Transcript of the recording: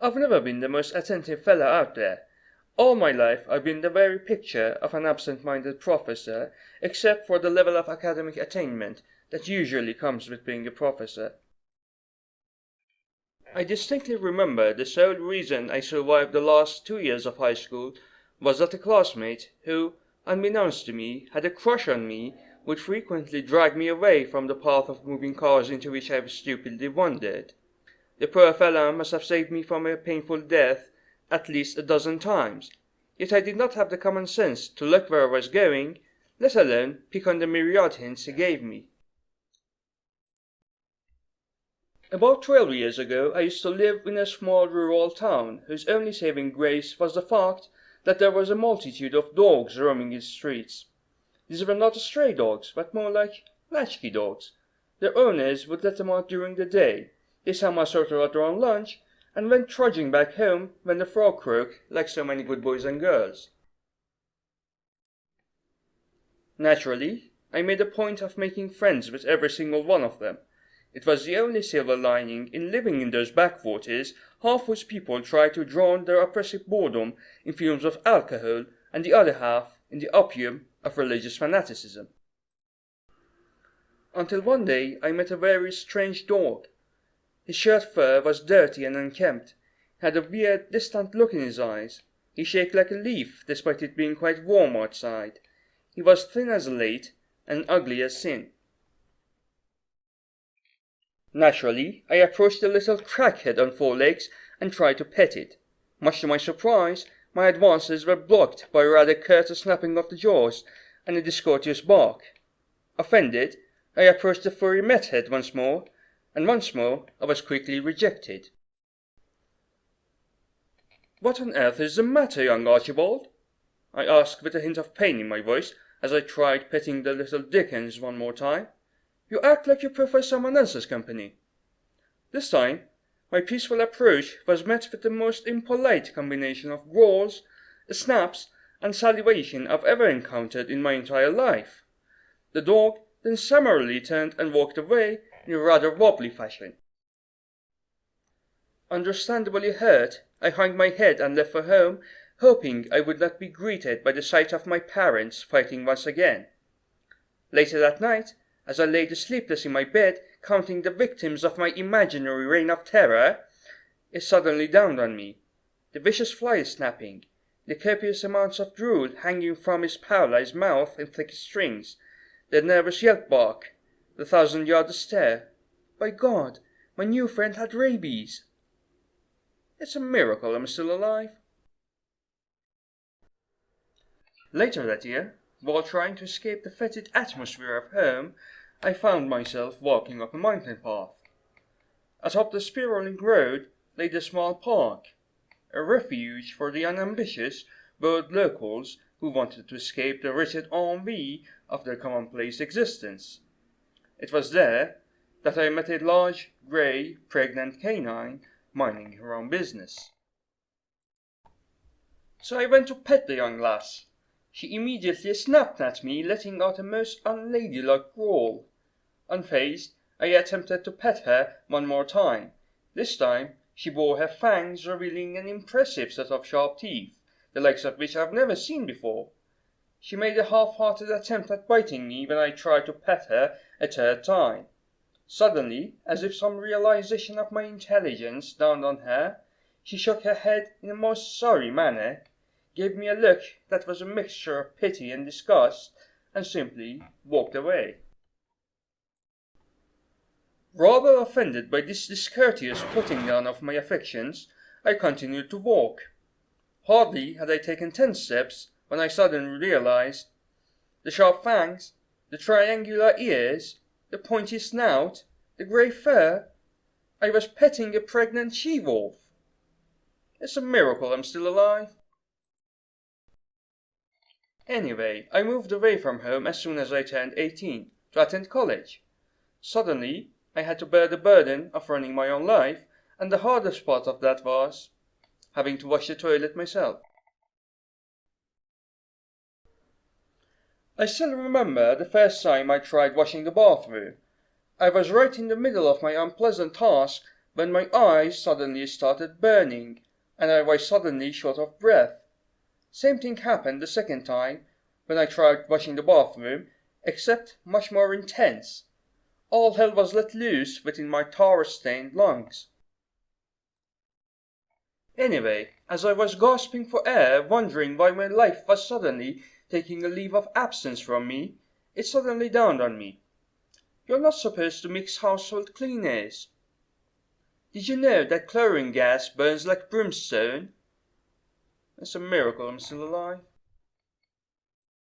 I've never been the most attentive fellow out there. All my life I've been the very picture of an absent-minded professor, except for the level of academic attainment that usually comes with being a professor. I distinctly remember the sole reason I survived the last 2 years of high school was that a classmate who, unbeknownst to me, had a crush on me, would frequently drag me away from the path of moving cars into which I stupidly wandered. The poor fellow must have saved me from a painful death at least a dozen times, yet I did not have the common sense to look where I was going, let alone pick on the myriad hints he gave me. About 12 years ago I used to live in a small rural town whose only saving grace was the fact that there was a multitude of dogs roaming its streets. These were not stray dogs, but more like latchkey dogs. Their owners would let them out during the day. They somehow sorted out their own lunch, and went trudging back home when the frog croaked, like so many good boys and girls. Naturally, I made a point of making friends with every single one of them. It was the only silver lining in living in those backwaters, half whose people try to drown their oppressive boredom in fumes of alcohol, and the other half in the opium of religious fanaticism. Until one day I met a very strange dog. His shirt fur was dirty and unkempt. He had a weird, distant look in his eyes. He shook like a leaf, despite it being quite warm outside. He was thin as a late, and ugly as sin. Naturally, I approached the little crackhead on 4 legs and tried to pet it. Much to my surprise, my advances were blocked by a rather curt snapping of the jaws and a discourteous bark. Offended, I approached the furry meathead once more, and once more I was quickly rejected. "What on earth is the matter, young Archibald?" I asked with a hint of pain in my voice as I tried petting the little Dickens one more time. "You act like you prefer someone else's company." This time, my peaceful approach was met with the most impolite combination of growls, snaps, and salivation I've ever encountered in my entire life. The dog then summarily turned and walked away in a rather wobbly fashion. Understandably hurt, I hung my head and left for home, hoping I would not be greeted by the sight of my parents fighting once again. Later that night, as I lay sleepless in my bed, counting the victims of my imaginary reign of terror, it suddenly dawned on me. The vicious fly snapping, the copious amounts of drool hanging from his paralyzed mouth in thick strings, the nervous yelp bark, the 1,000-yard stare. By God, my new friend had rabies. It's a miracle I'm still alive. Later that year, while trying to escape the fetid atmosphere of home, I found myself walking up a mountain path. Atop the spiraling road lay the small park, a refuge for the unambitious bored locals who wanted to escape the wretched ennui of their commonplace existence. It was there that I met a large, grey, pregnant canine minding her own business. So I went to pet the young lass. She immediately snapped at me, letting out a most unladylike growl. Unfazed, I attempted to pet her one more time. This time, she bore her fangs, revealing an impressive set of sharp teeth, the likes of which I've never seen before. She made a half-hearted attempt at biting me when I tried to pet her a third time. Suddenly, as if some realization of my intelligence dawned on her, she shook her head in a most sorry manner, gave me a look that was a mixture of pity and disgust, and simply walked away. Rather offended by this discourteous putting down of my affections, I continued to walk. Hardly had I taken 10 steps when I suddenly realized the sharp fangs, the triangular ears, the pointy snout, the grey fur. I was petting a pregnant she-wolf. It's a miracle I'm still alive. Anyway, I moved away from home as soon as I turned 18 to attend college. Suddenly, I had to bear the burden of running my own life, and the hardest part of that was having to wash the toilet myself. I still remember the first time I tried washing the bathroom. I was right in the middle of my unpleasant task when my eyes suddenly started burning, and I was suddenly short of breath. Same thing happened the second time when I tried washing the bathroom, except much more intense. All hell was let loose within my tar-stained lungs. Anyway, as I was gasping for air, wondering why my life was suddenly taking a leave of absence from me, it suddenly dawned on me. You're not supposed to mix household cleaners. Did you know that chlorine gas burns like brimstone? It's a miracle I'm still alive.